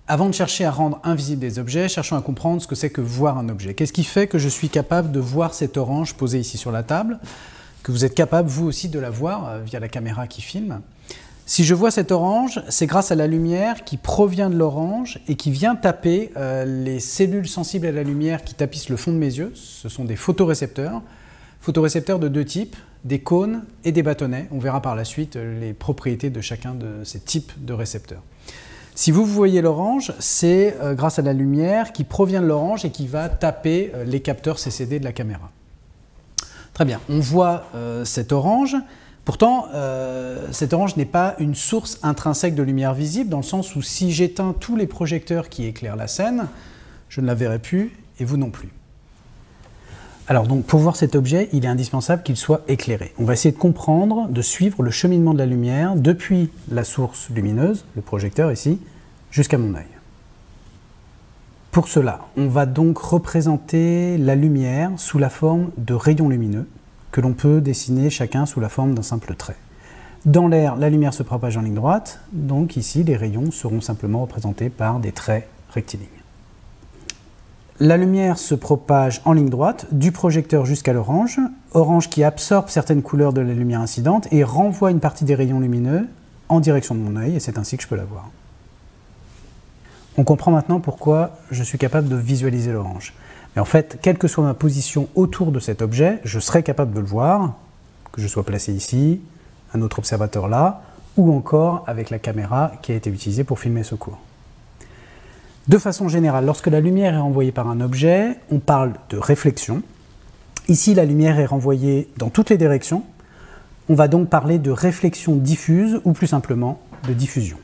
Avant de chercher à rendre invisibles des objets, cherchons à comprendre ce que c'est que voir un objet. Qu'est-ce qui fait que je suis capable de voir cette orange posée ici sur la table, que vous êtes capable, vous aussi, de la voir via la caméra qui filme? Si je vois cette orange, c'est grâce à la lumière qui provient de l'orange et qui vient taper les cellules sensibles à la lumière qui tapissent le fond de mes yeux. Ce sont des photorécepteurs. Photorécepteurs de deux types, des cônes et des bâtonnets. On verra par la suite les propriétés de chacun de ces types de récepteurs. Si vous voyez l'orange, c'est grâce à la lumière qui provient de l'orange et qui va taper les capteurs CCD de la caméra. Très bien, on voit cette orange. Pourtant, cette orange n'est pas une source intrinsèque de lumière visible, dans le sens où si j'éteins tous les projecteurs qui éclairent la scène, je ne la verrai plus et vous non plus. Alors donc, pour voir cet objet, il est indispensable qu'il soit éclairé. On va essayer de comprendre, de suivre le cheminement de la lumière depuis la source lumineuse, le projecteur ici, jusqu'à mon œil. Pour cela, on va donc représenter la lumière sous la forme de rayons lumineux que l'on peut dessiner chacun sous la forme d'un simple trait. Dans l'air, la lumière se propage en ligne droite, donc ici, les rayons seront simplement représentés par des traits rectilignes. La lumière se propage en ligne droite, du projecteur jusqu'à l'orange, orange qui absorbe certaines couleurs de la lumière incidente et renvoie une partie des rayons lumineux en direction de mon œil, et c'est ainsi que je peux la voir. On comprend maintenant pourquoi je suis capable de visualiser l'orange. Mais en fait, quelle que soit ma position autour de cet objet, je serai capable de le voir, que je sois placé ici, un autre observateur là, ou encore avec la caméra qui a été utilisée pour filmer ce cours. De façon générale, lorsque la lumière est renvoyée par un objet, on parle de réflexion. Ici, la lumière est renvoyée dans toutes les directions. On va donc parler de réflexion diffuse ou plus simplement de diffusion.